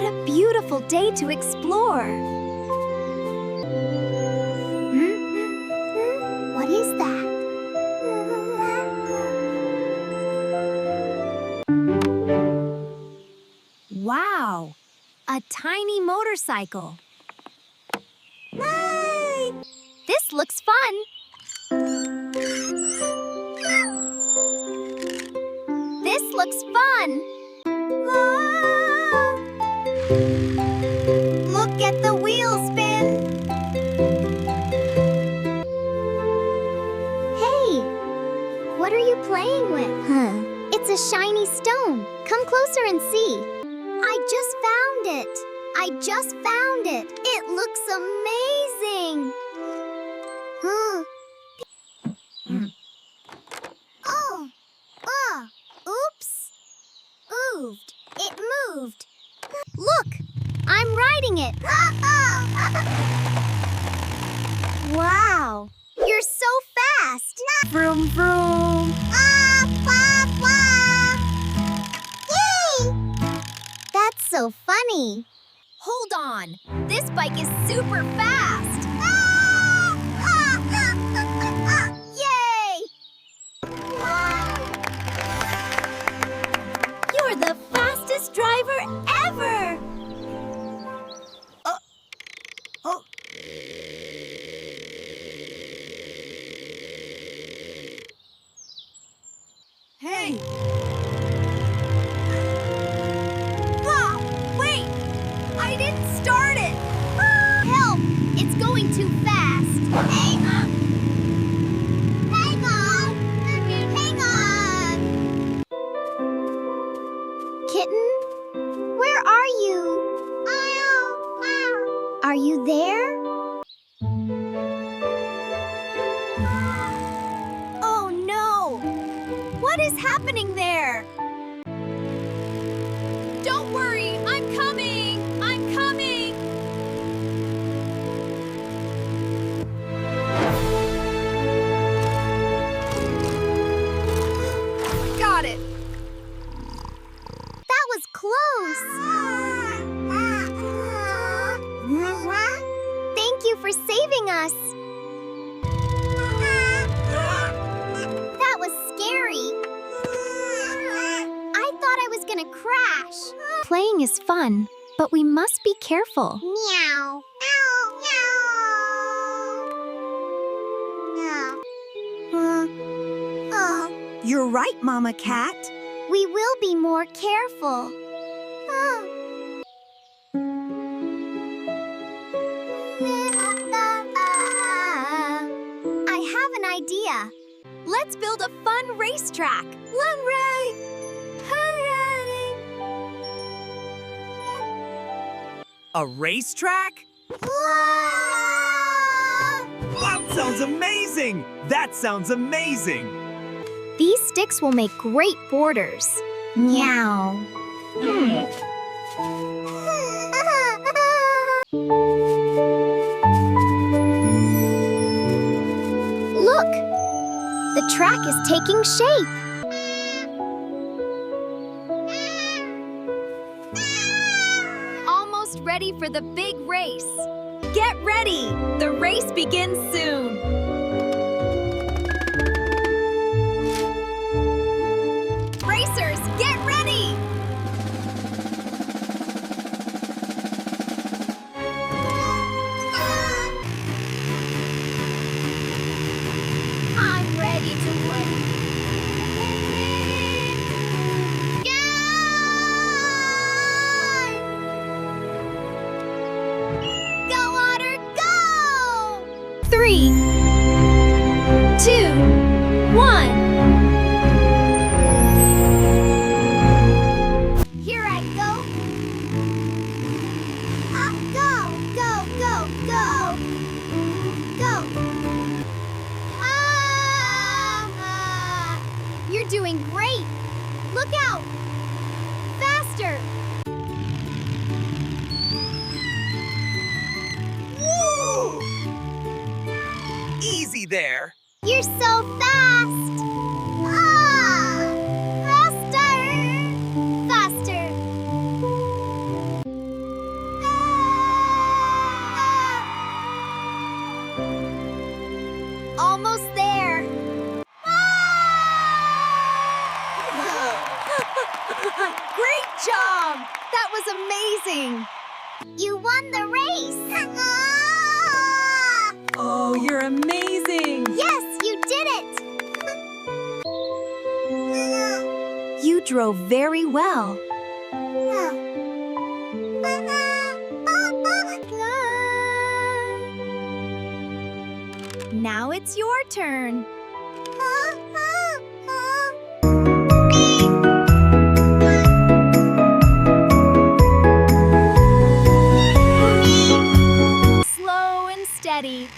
What a beautiful day to explore! What is that? Wow! A tiny motorcycle. Yay! This looks fun! This looks fun! Look at the wheel spin! Hey! What are you playing with? It's a shiny stone. Come closer and see. I just found it. I just found it. It looks amazing. Oops. Moved. It moved. Look, I'm riding it. Wow, you're so fast. Vroom vroom! Yay! That's so funny. Hold on! This bike is super fast! Yay! You're the fastest driver ever! Hey! Wait! I didn't start it! Help! It's going too fast. Hang on! Hang on! Hang on! Kitten? Where are you? Are you there? Oh no! What is happening there? Don't worry, I'm coming! I'm coming! Got it! That was close. Thank you for saving us. That was scary. I thought I was gonna crash. Playing is fun, but we must be careful. Meow. You're right, Mama Cat. We will be more careful. I have an idea. Let's build a fun racetrack. Hooray! A racetrack? That sounds amazing! That sounds amazing! These sticks will make great borders. Meow. Look! The track is taking shape. Almost ready for the big race. Get ready! The race begins soon. Racers, get ready! I'm ready to win. Go, Otter, go! 3, 2, 1. Here I go. Go, go, go, go. Go. You're doing great. Look out. Faster. Woo! Easy there. You're so fast. Faster. Faster. amazing! You won the race! Oh, you're amazing! Yes, you did it! You drove very well. Now it's your turn. Slow and steady.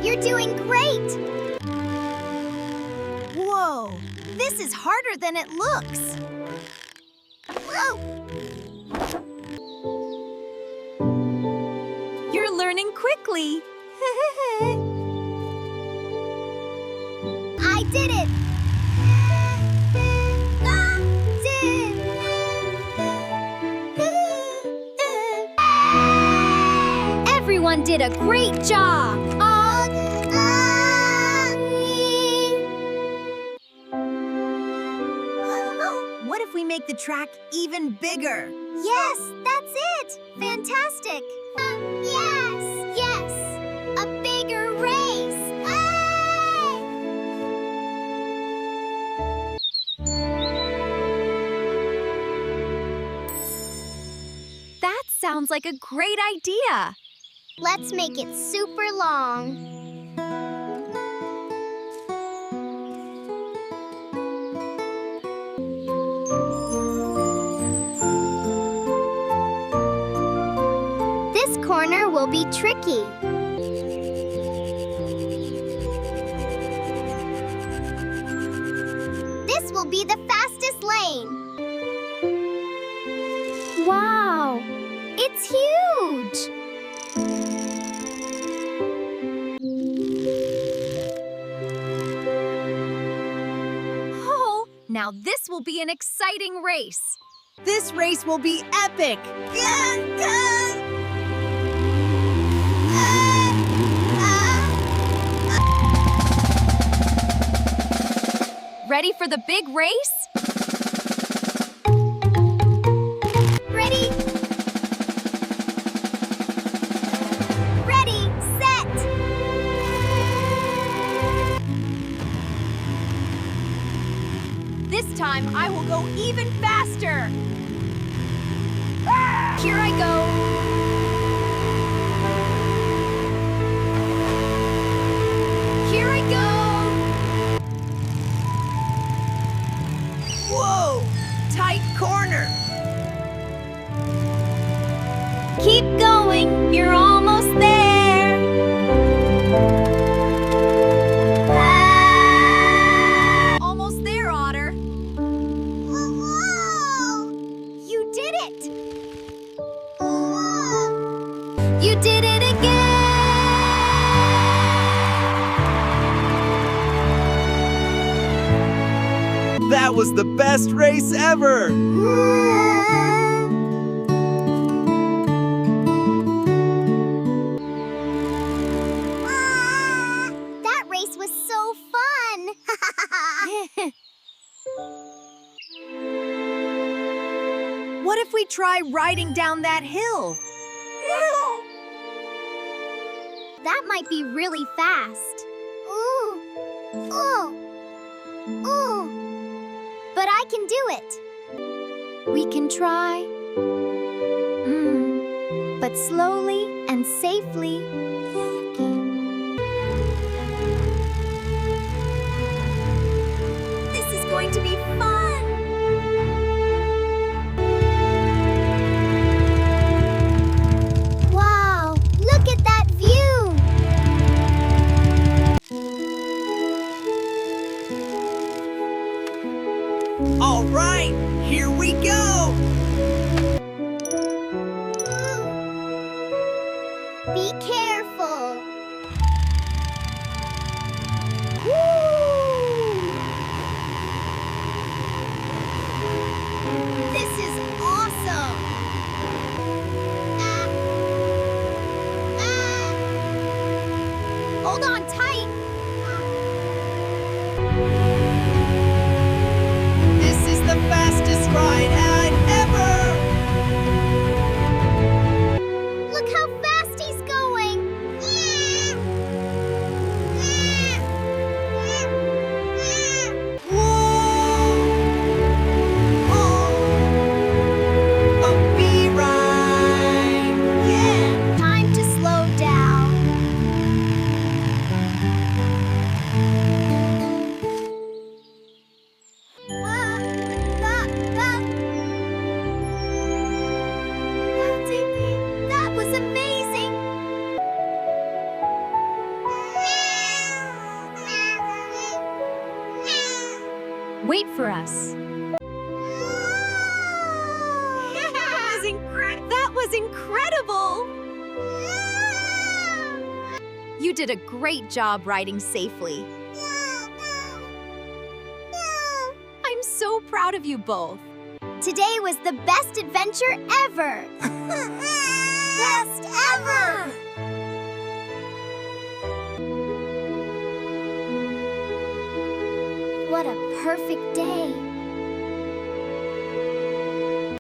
You're doing great! Whoa, this is harder than it looks. Whoa! You're learning quickly. I did it! Everyone did a great job. What if we make the track even bigger? Yes, that's it! Fantastic! Yes! Yes! A bigger race! That sounds like a great idea. Let's make it super long. This corner will be tricky. This will be the fastest lane. Wow! It's huge! Oh, now this will be an exciting race. This race will be epic. Ready for the big race? Ready? Ready, set! This time I will go even faster. Here I go. Here I go. Whoa! Tight corner. Keep going. You're almost there. Almost there, Otter. Whoa! You did it! You did it again! That was the best race ever! That race was so fun! What if we try riding down that hill? That might be really fast. Ooh! Ooh! Ooh! But I can do it. We can try. But slowly and safely. This is going to be fun. Wow! Look at that view! All right, here we go! Be careful! Wait for us. That was incredible! You did a great job riding safely. I'm so proud of you both. Today was the best adventure ever! Best ever! What a perfect day!